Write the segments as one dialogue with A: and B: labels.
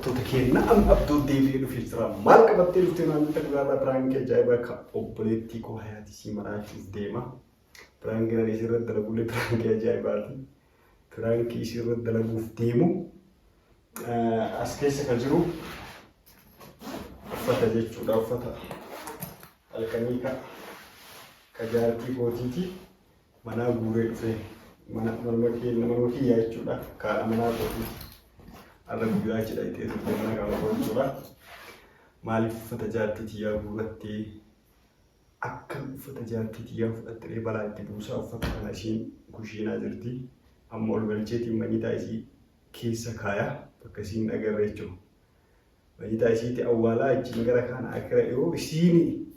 A: daawwattoota keenya abduu deebi'ee dhufee jira. Maal qabattee dhuftee naannoo Tagaalaa Piraankii ajaa'ibaa kan obboleettii koo Hayaati si maraachuuf deema. Piraankii ani isirratti dalaguulee piraankii ajaa'ibaati. Piraankii isirratti dalaguuf deemu as keessa kan jiru uffata jechuudha. Uffata halkanii ka jaartii kootiiti manaa guuree dhufee mana kiyyaa jechuudha. Kaadha manaa kootiiti. Alla guyyaa jedha itee turte mana qaama gochuudha. Maaliif uffata jaartii tiyyaa guurattee akka uffata jaartii tiyyaa fudhattee balaa itti buusaa uffata kana ishiin kushiinaa jirti. Amma ol galcheetiin manyitaa isii keessa kaayaa bakka isiin agarre jechuudha. Manyitaa isiitti awwaalaa achiin gara kana akka yoo isiin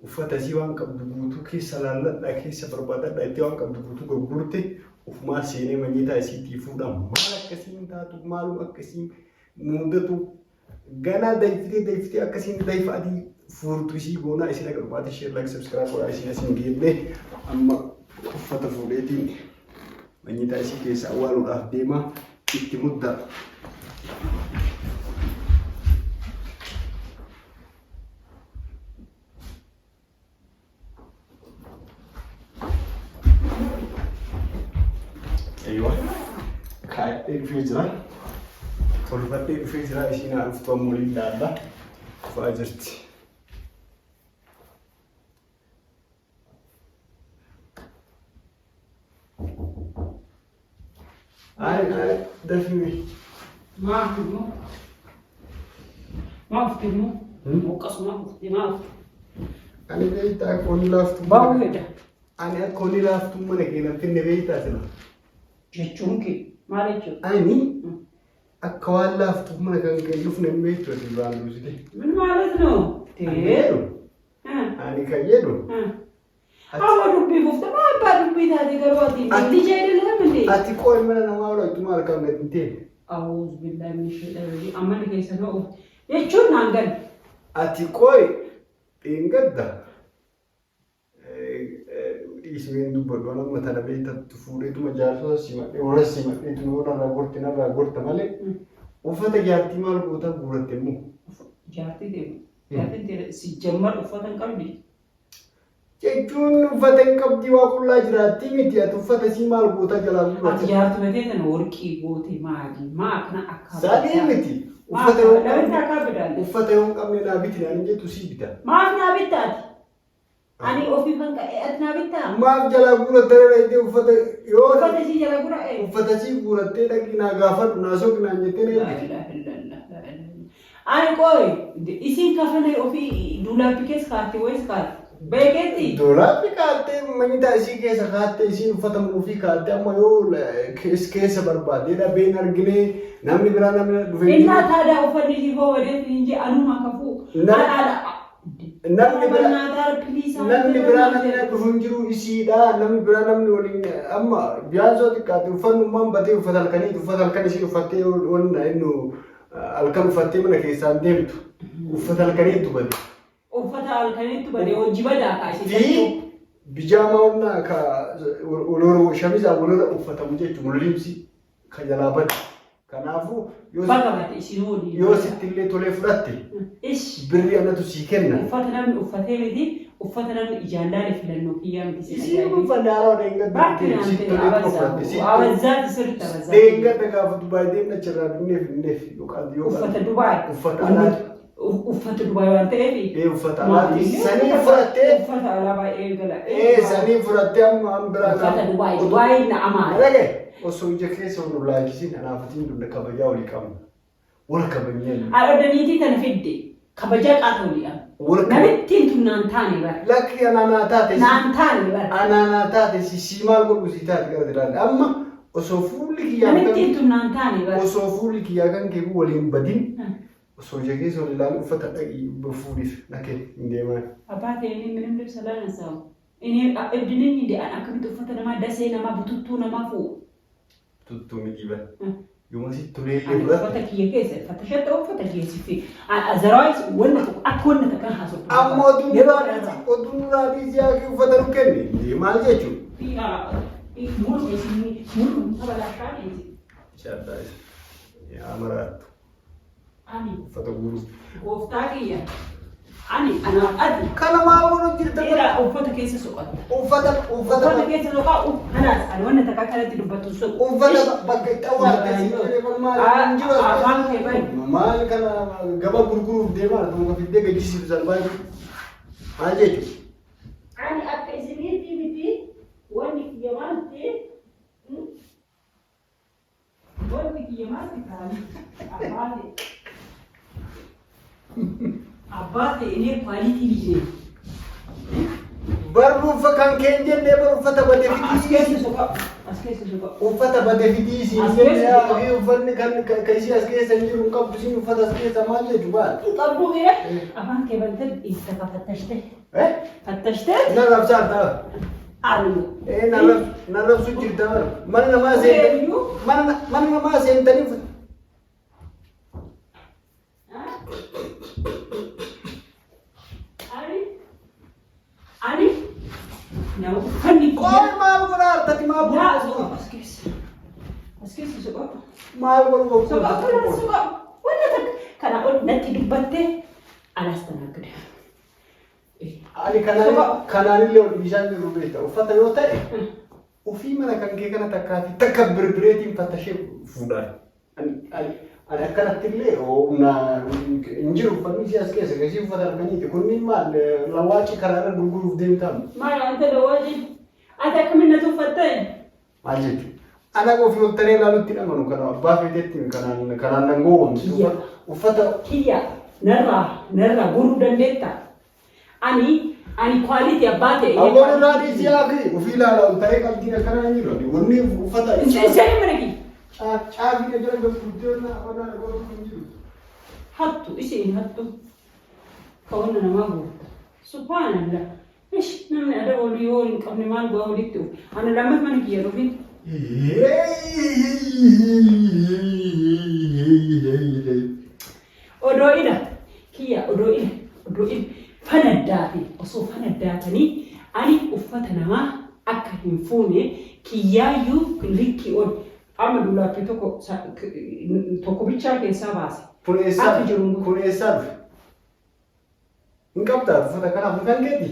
A: uffata isii waan qabdu guutuu keessa laalladhaa keessa barbaadadhaa itti waan qabdu guutuu gurgurte ufumaa seenee manyitaa isiitii fuudhaan maal akkasiin taatu maalum akkasiin mudatu ganaa dayfitee akkasiin dayfa adii fuurtu isii goonaa isin akka dhumaati share like subscribe godhaa isin asin geenne amma uffata fuudheetiin manyitaa isii keessa awwaaluudhaaf deemaa itti muddaa. أيوة كاين في جرا والفتي في جرا إشي نعرف كمولين دادا فاجرت هاي دفني
B: ما أفتمو وقص ما أفتمو
A: أنا بيت أكون لافت
B: باوي
A: أنا أكون لافت من كنا في النبيت أصلا
B: jechuunki maal jechuudha?
A: Ani akka waan laaftu mana kan kennuuf namni beektu waan duusite.
B: Min maalat no?
A: Ani kan jedhu.
B: Amma dubbii fufta maa abbaa dubbii taate garbaati. Ati jedhe lamni.
A: Ati qo'i mana namaa oolatu maal kan gadintee?
B: Awuuz billahi min shaytaani amma ni keessa noo jechuun naan gal.
A: Ati qo'i dhingadda. Ismeen dubbadhu ana mata na beektu fuudheetuma jaarsoo simadhee warra simadheetu noora narraa gorta malee uffata jaartii maal goota guuratte immoo.
B: Jaartii deemu. Jaartiin si jammar uffata hin qabdi.
A: Jechuun uffata hin qabdi waa qullaa jiraatti miti ati uffata sii maal goota jalaa guuratte.
B: Ati jaartii matee kana warqii goote maali? Maa akkana akka.
A: Sadii miti. Uffata yoo hin qabne naa biti naan jettu sii bita.
B: Maaf naa bitaati? Ani ofii kan atna bitaa.
A: Maaf jala guurattee dhaqee uffata yoo
B: uffata si jala guura
A: uffata si guurattee dhaqii naa gaafadhu naa soqi naan jettee ne.
B: Ani qoy isin kafana ofii duulaapi keessa kaatti wayis kaatti beeketti.
A: Duulaapi kaattee manyitaa isii keessa kaattee isin uffata ofii kaattee amma yoo keessa barbaadee dhabeen arginee namni biraa namni dhufee.
B: Innaa taadaa uffanni si hoo wadeetti hin jee anuma kafuu.
A: Namni biraa namni dhufuun jiru isiidha. Namni biraa namni waliin amma biyyaasoo xiqqaate uffannummaan batee uffata halkan ishee uffattee wanna inni halkan uffattee mana keessaan deemtu uffata halkaniitu bade.
B: Uffata halkaniitu bade hojii badaa kaasee.
A: Bijaamaa wanna ka shamizaa walirra uffatamu jechuun mul'imsi kan jalaa bade. Kanaafuu yoo sitti illee tolee fudhatte birrii anatu sii kenna.
B: Uffata namni uffatee miti uffata namni ijaallaa filannoo kiyyaa miti.
A: Isiin uffanni haaraa deengadda sitti tolee fudhatte.
B: Abazzaati sirriitti abazzaati.
A: Deengadda gaafa Dubaay deemna achirraa binneef yookaan yoo
B: uffata Dubaay. Uffata Dubaay waan ta'eef.
A: Uffata alaati sanii fudhattee.
B: Uffata alaa baay'ee gala.
A: Sanii fudhattee amma biraa.
B: Uffata Dubaay na amaana.
A: Osoo ija keessa wal laajisin anaafatiin dunda kabajaa walii qabna. Wal kabajneen.
B: Adodaniitii kana fidde kabajaa qaata waliidhaan. Namittiin tun naan taane bara.
A: Lakki anaanaa taate.
B: Naan taane bara.
A: Anaanaa taate si maal godhu si taate gara diraan. Amma osoo fuulli kiyyaa
B: kan. Namittiin tun naan taane bara.
A: Osoo fuulli kiyyaa kan keeku waliin badin. Osoo ija keessa wal ilaalu uffata dhaqii fuudhiif nakee hin deeman.
B: Abbaa ta'ee minum dibsa laana saamu. Inni ibdiniin hin dee'an akkamitti uffata namaa dasee namaa bututtuu namaa fuudhu.
A: Tuttu miidhiba. Yooma si tolee
B: uffata kiyya keessa uffata shatta uffata keessi azaraayis wanna akka wanna takkan haasoftu.
A: Amma oduun raadii siyaa uffata nu kenne maal jechuudha?
B: Mulu sabalashaan
A: Shaddaas yaa maraattu.
B: Ani.
A: Uffata guuruuf.
B: Gooftaa kiyya. Ani anaaf ati.
A: Kana maal godhu jirta?
B: Dhiira uffata keessa soqata.
A: Uffata
B: keessa soqaa kanaas ani wanna takka kanatti dubbatu soqu.
A: uffata bakka itti awwaaltee maal jiru?
B: Afaan kee bari.
A: Maal kana gabaa gurguruuf deemaa tokko fiddee gaddisiisu salphaa jiru. Maal jechuudha?
B: Ani akka isiniitii miti wanni kiyya maal ta'e wanni kiyya maal ta'e Abbaate ini quality bije.
A: Barrufa kan kenje ne barufata bade fiti.
B: Askese soka.
A: Ufata bade fiti si ne ya ufanni kan kaisi askese njiru qabdu si ufata askese malle juba.
B: Qabdu gira. Afan ke bantel istaka fatashte. Fatashte?
A: Na rabsa ta.
B: Alu.
A: Na rabsu jirta. Man ma se man ma se tani Now, funny. Koi mal guna tati ma bu.
B: Ya, so askes so
A: mal guna
B: so wala tak kana on natti dubbatte alastanagde.
A: Ali kanani le bishan ni rubeta ufata yo ta'e ufi mana kan ke kana takabbir biretin fatashe fudan ani akkanatti illee na injiru fanni si as keessa gasi ufata arganii kunniin maal lawaaci karaarra gurguruuf deemtan
B: maal anta lawaaci ata kamina tuffatte
A: maal jechuudha ana ofii oltanee ilaalutti dhamanu kana abbaa feeteetti kanaan nangoo wanti uffata
B: kiyya narraa guruu dandeetta ani quality abbaa ta'e
A: awwaala raadii siyaaqi ofii ilaala oltanee qabdiin akkanaa hin jiru wanni uffata
B: isa margi
A: Caafi jara gurguddoon ona gooti hin jiru.
B: Hattu isheen hattu kawanna namaa goota. Subhaanallah. Ish namni ada walii yoo hin qabne maal go'a walitti dhufu. Ana lammat mana kiyya dhufin. Odoo ida kiyya odoo ida fanaddaate osoo fanaddaatanii ani uffata namaa akka hin fuune kiyyaayyuu likki ol. Amma dullaafi tokko bichaa keessaa baase.
A: Kun eessaa dhufe? Hin qabdaa uffata kanaaf kan keeti?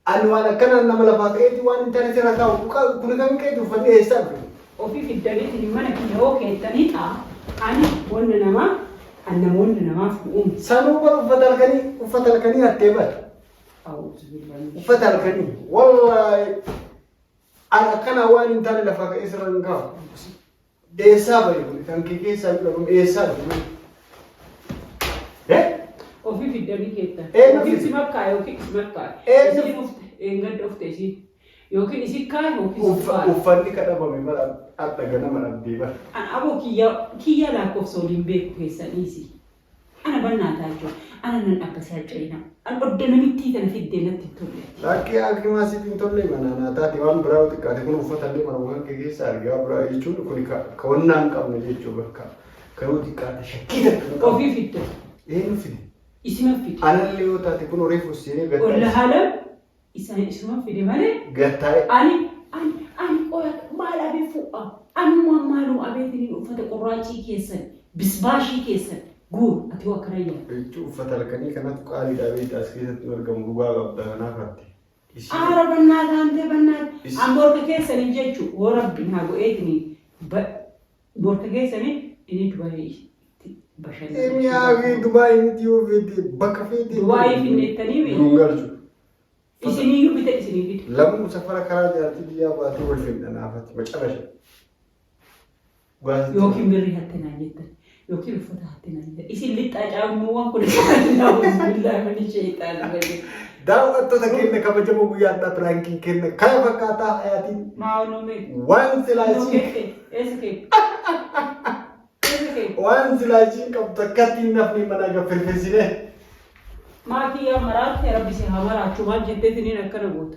A: Ani waan akkanaan nama lafaa ta'eeti waan intarneetii irra taa'u kun kan keeti uffanni eessaa dhufe?
B: Ofii fiddaniitiin mana kiyya yoo keettanii ta'a. Ani wanna namaa namoonni namaaf bu'uun.
A: Sanuu bara uffata halkanii hattee bada. Uffata halkanii wallaahi. Ana kana waan hin taane lafa ka'ee sirra hin kaa'u. Eessaa bahe kun kan kee keessaa jedhamu eessaa dhufe?
B: Ofii fiddanii keettan.
A: Ofii
B: si makkaa yookiin si makkaa. Isiin ufte eeggadda ufte isiin. Yookiin isin kaa yookiin si kaa.
A: Uffanni kadhabame mala adda ganama dhabdee bara.
B: Ana aboo kiyya lakkoofsa waliin beeku keessaniisi. Ana bannaataa jechuudha. Ana nan akkasii harca'ina. An odda namittii kana fiddee natti hin tolle.
A: Lakkii hakimaa sitti hin tolle mana taate waan biraa xiqqaate kun uffatallee mana waan kee keessa argee waan biraa jechuun kun kawannaa hin qabne jechuu bakka karuu xiqqaate shakkii takka.
B: Ofii fidda.
A: Eenyu fide?
B: Isima fide.
A: Anallee yoo taate kun reefu seenee gattaa'e.
B: Olla haala isuma fide malee.
A: Gattaa'e.
B: Ani qoya maal abee fu'a. Anummaan maalum abeetiniin uffata qurraacii keessan bisbaashii keessan. Guur ati waa kana yaa.
A: Jechuun uffata halkanii kanatu qaalii dhaabee as keessatti argamu dhugaa qabda kanaaf hatte.
B: Aara bannaata hantee bannaata. An borka keessanii jechuun hoo rabbi naa go'eetini borka keessanii inni Dubaayii bashannana.
A: Inni haagii Dubaayii miti yoo feete bakka feete.
B: Dubaayii finneettanii beeku.
A: Dungarju.
B: Isiniyyuu bite isinii bite.
A: Lammuu safara karaa jaartii biyyaa baatee wal fedhanaafatti macarasha.
B: Yookiin birrii hatte naa jettan. Yookiin uffata hatte naa jettan. Isin lixxaa caammuuwwan kun bismillah mani sheexaana fayyadu.
A: Daawwattoota keenya kabajamoo guyyaa addaa piraankiin kenna kaya fakkaataa hayaatiin.
B: Maa'oonome.
A: Waan silaashiin.
B: Eessa kee?
A: Waan silaashiin qabdu akkattiin nafni mana gaffirfessinee.
B: Maatii yaa maraatti rabbisi haa maraachuu maal jetteetiniin akkana goota.